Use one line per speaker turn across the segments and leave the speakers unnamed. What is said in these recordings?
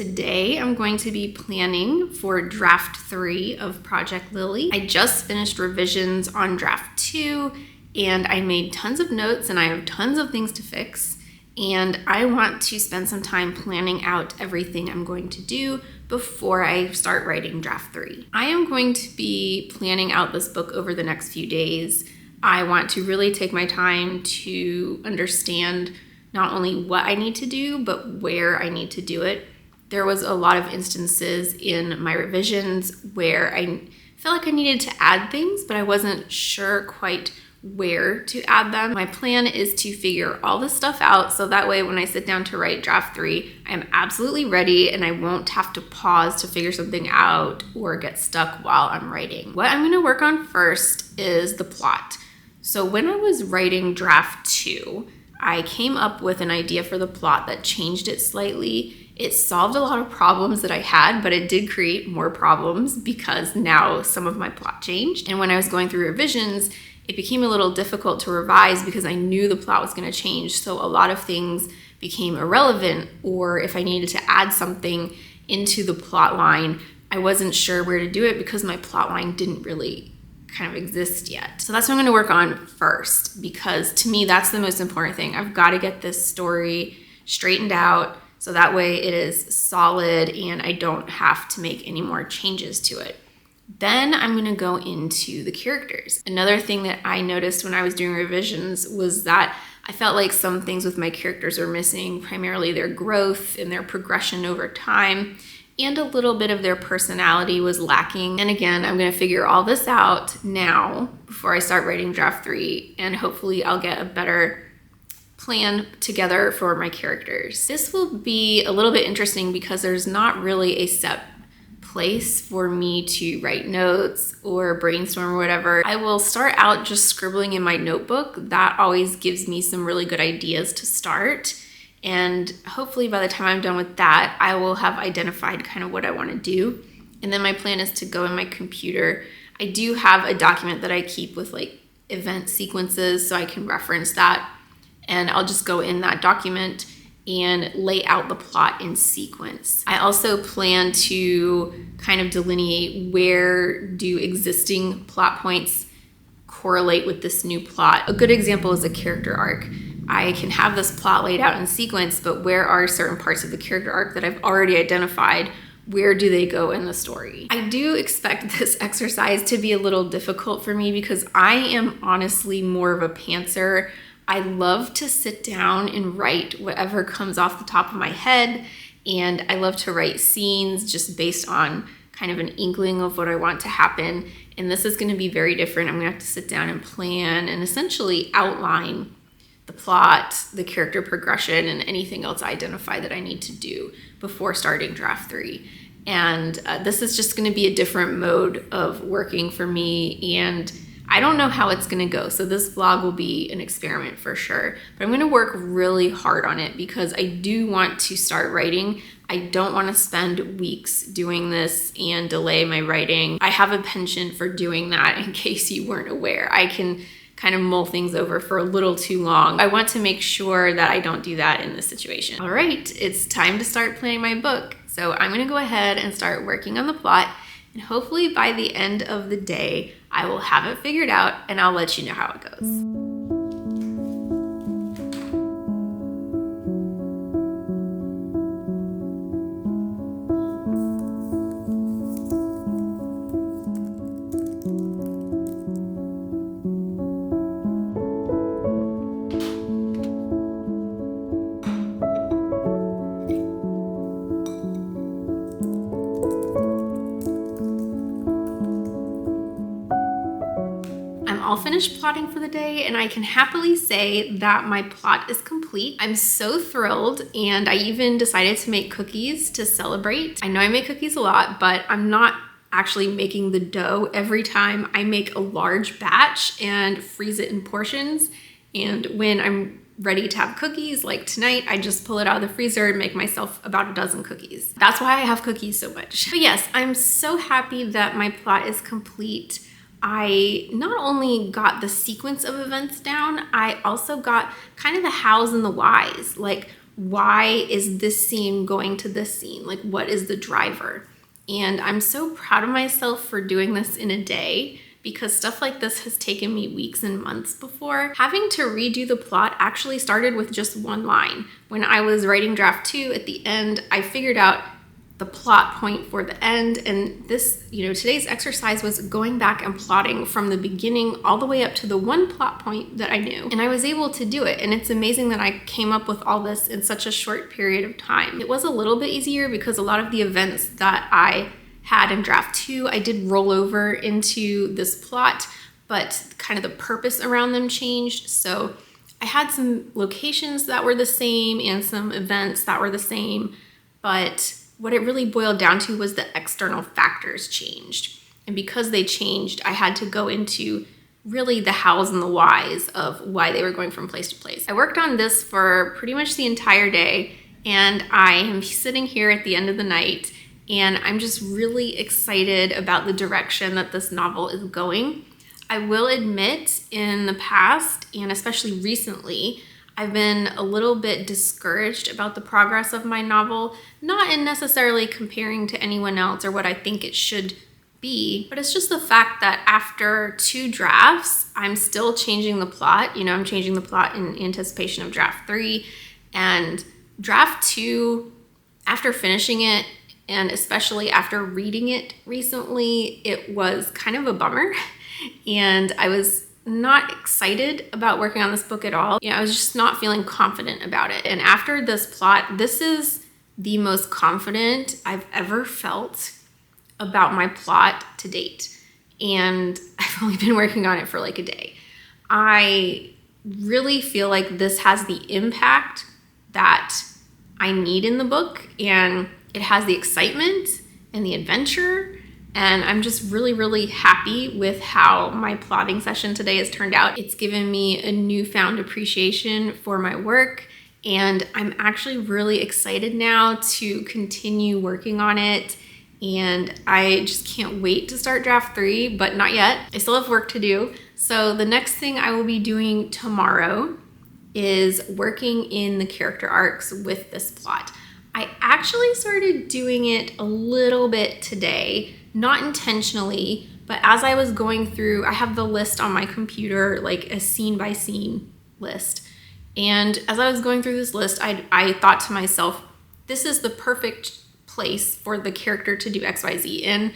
Today I'm going to be planning for draft 3 of Project Lily. I just finished revisions on draft 2 and I made tons of notes and I have tons of things to fix, and I want to spend some time planning out everything I'm going to do before I start writing draft 3. I am going to be planning out this book over the next few days. I want to really take my time to understand not only what I need to do, but where I need to do it. There was a lot of instances in my revisions where I felt like I needed to add things, but I wasn't sure quite where to add them. My plan is to figure all this stuff out so that way when I sit down to write draft 3, I am absolutely ready and I won't have to pause to figure something out or get stuck while I'm writing. What I'm gonna work on first is the plot. So when I was writing draft 2, I came up with an idea for the plot that changed it slightly. It solved a lot of problems that I had, but it did create more problems because now some of my plot changed. And when I was going through revisions, it became a little difficult to revise because I knew the plot was going to change. So a lot of things became irrelevant, or if I needed to add something into the plot line, I wasn't sure where to do it because my plot line didn't really kind of exist yet. So that's what I'm going to work on first, because to me, that's the most important thing. I've got to get this story straightened out so that way it is solid and I don't have to make any more changes to it. Then I'm going to go into the characters. Another thing that I noticed when I was doing revisions was that I felt like some things with my characters were missing, primarily their growth and their progression over time, and a little bit of their personality was lacking. And again, I'm going to figure all this out now before I start writing draft 3, and hopefully I'll get a better plan together for my characters. This will be a little bit interesting because there's not really a set place for me to write notes or brainstorm or whatever. I will start out just scribbling in my notebook. That always gives me some really good ideas to start. And hopefully by the time I'm done with that, I will have identified kind of what I want to do. And then my plan is to go in my computer. I do have a document that I keep with like event sequences so I can reference that. And I'll just go in that document and lay out the plot in sequence. I also plan to kind of delineate where do existing plot points correlate with this new plot. A good example is a character arc. I can have this plot laid out in sequence, but where are certain parts of the character arc that I've already identified? Where do they go in the story? I do expect this exercise to be a little difficult for me because I am honestly more of a pantser. I love to sit down and write whatever comes off the top of my head, and I love to write scenes just based on kind of an inkling of what I want to happen. And this is going to be very different. I'm going to have to sit down and plan and essentially outline the plot, the character progression, and anything else I identify that I need to do before starting draft 3. And this is just going to be a different mode of working for me, and I don't know how it's gonna go, so this vlog will be an experiment for sure, but I'm gonna work really hard on it because I do want to start writing. I don't wanna spend weeks doing this and delay my writing. I have a penchant for doing that in case you weren't aware. I can kind of mull things over for a little too long. I want to make sure that I don't do that in this situation. All right, it's time to start planning my book. So I'm gonna go ahead and start working on the plot, and hopefully by the end of the day, I will have it figured out and I'll let you know how it goes. All finished plotting for the day, and I can happily say that my plot is complete. I'm so thrilled, and I even decided to make cookies to celebrate. I know I make cookies a lot, but I'm not actually making the dough every time. I make a large batch and freeze it in portions, and when I'm ready to have cookies, like tonight, I just pull it out of the freezer and make myself about a dozen cookies. That's why I have cookies so much. But yes, I'm so happy that my plot is complete. I not only got the sequence of events down, I also got kind of the hows and the whys, like why is this scene going to this scene? Like, what is the driver? And I'm so proud of myself for doing this in a day, because stuff like this has taken me weeks and months before. Having to redo the plot actually started with just one line. When I was writing draft 2 at the end, I figured out the plot point for the end, and this, today's exercise was going back and plotting from the beginning all the way up to the one plot point that I knew, and I was able to do it. And it's amazing that I came up with all this in such a short period of time. It was a little bit easier because a lot of the events that I had in draft 2, I did roll over into this plot, but kind of the purpose around them changed. So I had some locations that were the same and some events that were the same, but what it really boiled down to was the external factors changed. And because they changed, I had to go into really the hows and the whys of why they were going from place to place. I worked on this for pretty much the entire day, and I am sitting here at the end of the night, and I'm just really excited about the direction that this novel is going. I will admit, in the past, and especially recently, I've been a little bit discouraged about the progress of my novel, not in necessarily comparing to anyone else or what I think it should be, but it's just the fact that after 2 drafts, I'm still changing the plot. I'm changing the plot in anticipation of draft 3, and draft 2, after finishing it, and especially after reading it recently, it was kind of a bummer, and I was not excited about working on this book at all. I was just not feeling confident about it. And after this plot, this is the most confident I've ever felt about my plot to date. And I've only been working on it for like a day. I really feel like this has the impact that I need in the book, and it has the excitement and the adventure. And I'm just really, really happy with how my plotting session today has turned out. It's given me a newfound appreciation for my work, and I'm actually really excited now to continue working on it. And I just can't wait to start draft 3, but not yet. I still have work to do. So the next thing I will be doing tomorrow is working in the character arcs with this plot. I actually started doing it a little bit today, not intentionally, but as I was going through, I have the list on my computer, like a scene by scene list. And as I was going through this list, I thought to myself, this is the perfect place for the character to do XYZ. And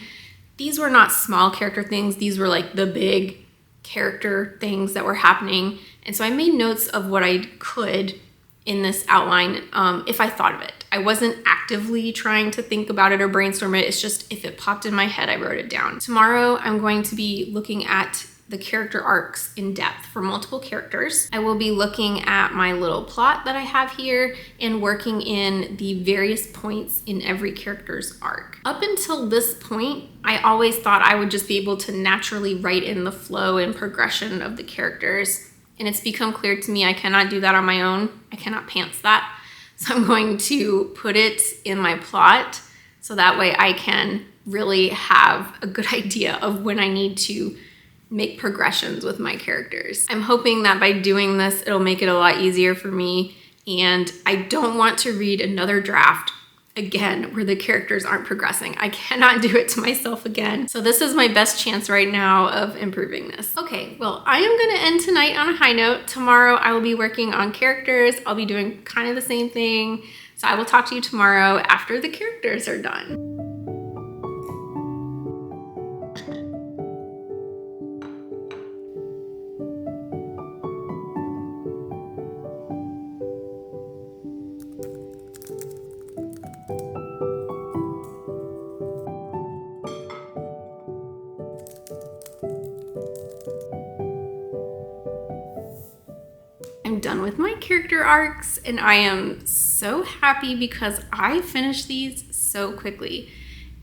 these were not small character things. These were like the big character things that were happening. And so I made notes of what I could in this outline if I thought of it. I wasn't actively trying to think about it or brainstorm it. It's just if it popped in my head, I wrote it down. Tomorrow, I'm going to be looking at the character arcs in depth for multiple characters. I will be looking at my little plot that I have here and working in the various points in every character's arc. Up until this point, I always thought I would just be able to naturally write in the flow and progression of the characters. And it's become clear to me I cannot do that on my own. I cannot pants that. So I'm going to put it in my plot so that way I can really have a good idea of when I need to make progressions with my characters. I'm hoping that by doing this, it'll make it a lot easier for me. And I don't want to read another draft again where the characters aren't progressing. I cannot do it to myself again. So this is my best chance right now of improving this. Okay, well, I am gonna end tonight on a high note. Tomorrow I will be working on characters. I'll be doing kind of the same thing. So I will talk to you tomorrow after the characters are done. I'm done with my character arcs, and I am so happy because I finished these so quickly.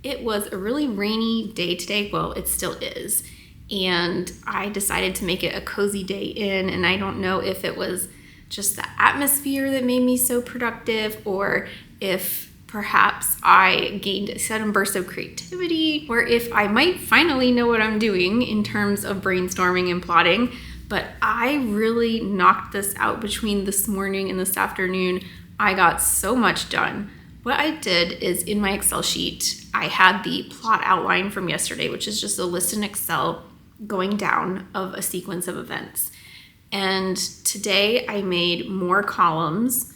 It was a really rainy day today. Well, it still is. And I decided to make it a cozy day in, and I don't know if it was just the atmosphere that made me so productive, or if perhaps I gained a sudden burst of creativity, or if I might finally know what I'm doing in terms of brainstorming and plotting. But I really knocked this out between this morning and this afternoon I got so much done. What I did is in my Excel sheet, I had the plot outline from yesterday, which is just a list in Excel going down of a sequence of events. And today I made more columns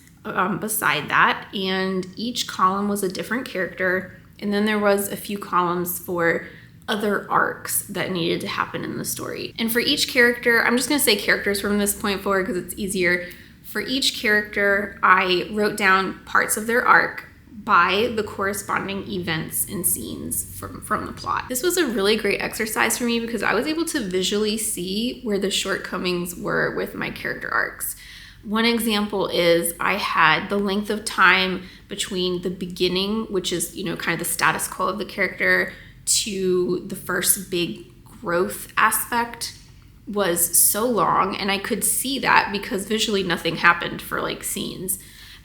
beside that, and each column was a different character. And then there was a few columns for other arcs that needed to happen in the story. And for each character, I'm just going to say characters from this point forward because it's easier. For each character, I wrote down parts of their arc by the corresponding events and scenes from the plot. This was a really great exercise for me because I was able to visually see where the shortcomings were with my character arcs. One example is I had the length of time between the beginning, which is, kind of the status quo of the character, to the first big growth aspect was so long, and I could see that because visually nothing happened for scenes.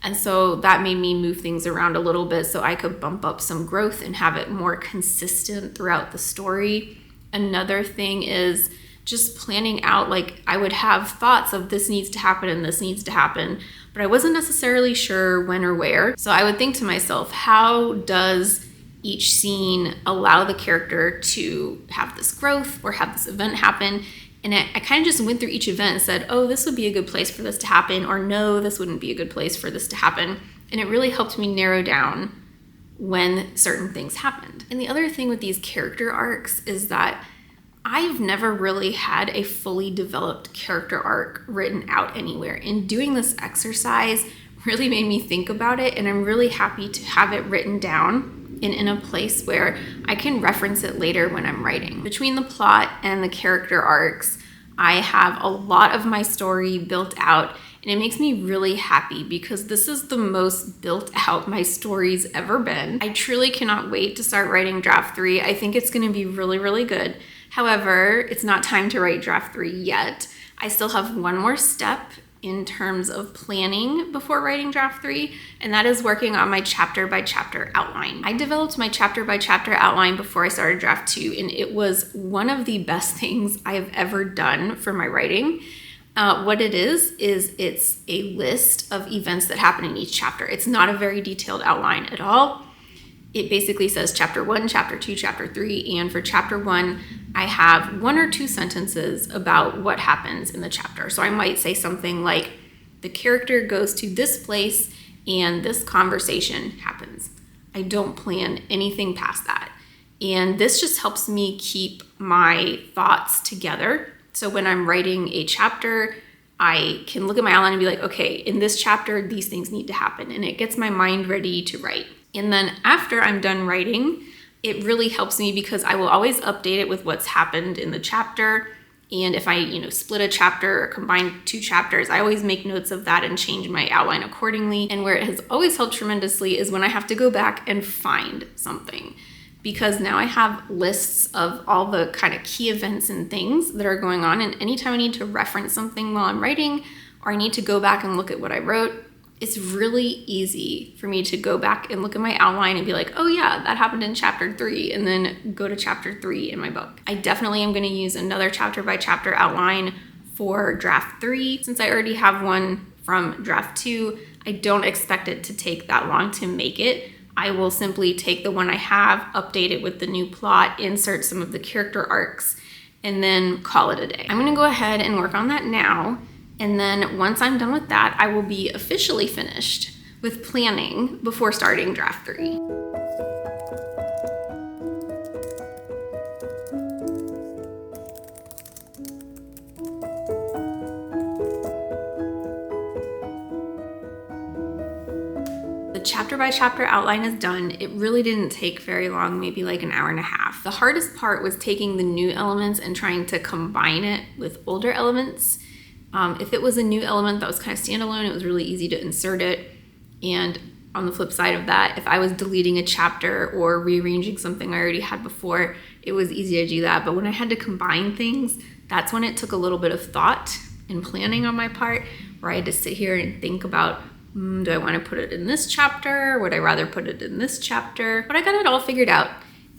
And so that made me move things around a little bit so I could bump up some growth and have it more consistent throughout the story. Another thing is just planning out, I would have thoughts of this needs to happen and this needs to happen, but I wasn't necessarily sure when or where. So I would think to myself, how does each scene allow the character to have this growth or have this event happen? And I kind of just went through each event and said, oh, this would be a good place for this to happen, or no, this wouldn't be a good place for this to happen. And it really helped me narrow down when certain things happened. And the other thing with these character arcs is that I've never really had a fully developed character arc written out anywhere. And doing this exercise really made me think about it, and I'm really happy to have it written down and in a place where I can reference it later when I'm writing. Between the plot and the character arcs, I have a lot of my story built out, and it makes me really happy because this is the most built out my story's ever been. I truly cannot wait to start writing draft 3. I think it's going to be really, really good. However, it's not time to write draft 3 yet. I still have one more step in terms of planning before writing draft 3, and that is working on my chapter by chapter outline. I developed my chapter by chapter outline before I started draft 2, and it was one of the best things I have ever done for my writing. What it is it's a list of events that happen in each chapter. It's not a very detailed outline at all. It basically says chapter 1, chapter 2, chapter 3, and for chapter 1, I have 1 or 2 sentences about what happens in the chapter. So I might say something like, the character goes to this place and this conversation happens. I don't plan anything past that. And this just helps me keep my thoughts together. So when I'm writing a chapter, I can look at my outline and be like, okay, in this chapter, these things need to happen. And it gets my mind ready to write. And then after I'm done writing, it really helps me because I will always update it with what's happened in the chapter. And if I, split a chapter or combine 2 chapters, I always make notes of that and change my outline accordingly. And where it has always helped tremendously is when I have to go back and find something. Because now I have lists of all the kind of key events and things that are going on. And anytime I need to reference something while I'm writing, or I need to go back and look at what I wrote, it's really easy for me to go back and look at my outline and be like, oh yeah, that happened in chapter 3, and then go to chapter 3 in my book. I definitely am going to use another chapter by chapter outline for draft 3. Since I already have one from draft 2, I don't expect it to take that long to make it. I will simply take the one I have, update it with the new plot, insert some of the character arcs, and then call it a day. I'm going to go ahead and work on that now. And then once I'm done with that, I will be officially finished with planning before starting draft 3. The chapter by chapter outline is done. It really didn't take very long, maybe like an hour and a half. The hardest part was taking the new elements and trying to combine it with older elements. If it was a new element that was kind of standalone, it was really easy to insert it. And on the flip side of that, if I was deleting a chapter or rearranging something I already had before, it was easy to do that. But when I had to combine things, that's when it took a little bit of thought and planning on my part, where I had to sit here and think about, do I want to put it in this chapter? Would I rather put it in this chapter? But I got it all figured out.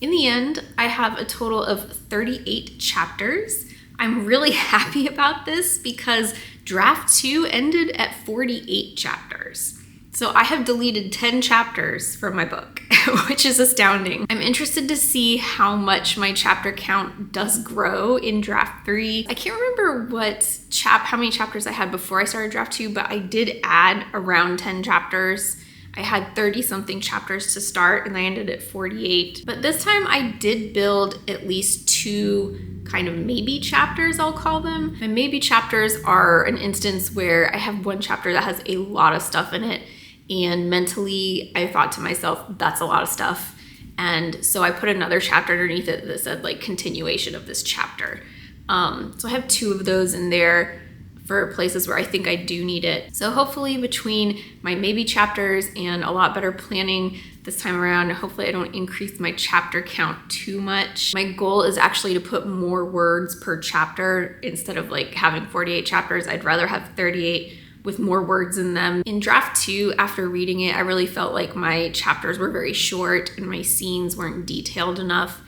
In the end, I have a total of 38 chapters. I'm really happy about this because draft 2 ended at 48 chapters. So I have deleted 10 chapters from my book, which is astounding. I'm interested to see how much my chapter count does grow in draft 3. I can't remember how many chapters I had before I started draft 2, but I did add around 10 chapters. I had 30 something chapters to start and I ended at 48. But this time I did build at least 2 kind of maybe chapters, I'll call them. My maybe chapters are an instance where I have one chapter that has a lot of stuff in it, and mentally I thought to myself, that's a lot of stuff. And so I put another chapter underneath it that said like continuation of this chapter. So I have 2 of those in there for places where I think I do need it. So hopefully between my maybe chapters and a lot better planning this time around, hopefully I don't increase my chapter count too much. My goal is actually to put more words per chapter. Instead of like having 48 chapters, I'd rather have 38 with more words in them. In draft 2, after reading it, I really felt like my chapters were very short and my scenes weren't detailed enough.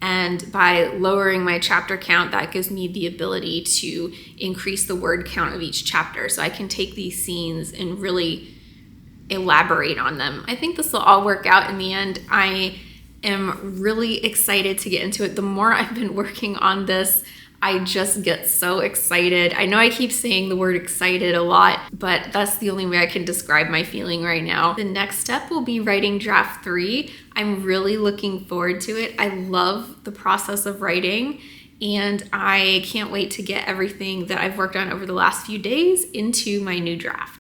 And by lowering my chapter count, that gives me the ability to increase the word count of each chapter. So I can take these scenes and really elaborate on them. I think this will all work out in the end. I am really excited to get into it. The more I've been working on this, I just get so excited. I know I keep saying the word excited a lot, but that's the only way I can describe my feeling right now. The next step will be writing draft 3. I'm really looking forward to it. I love the process of writing, and I can't wait to get everything that I've worked on over the last few days into my new draft.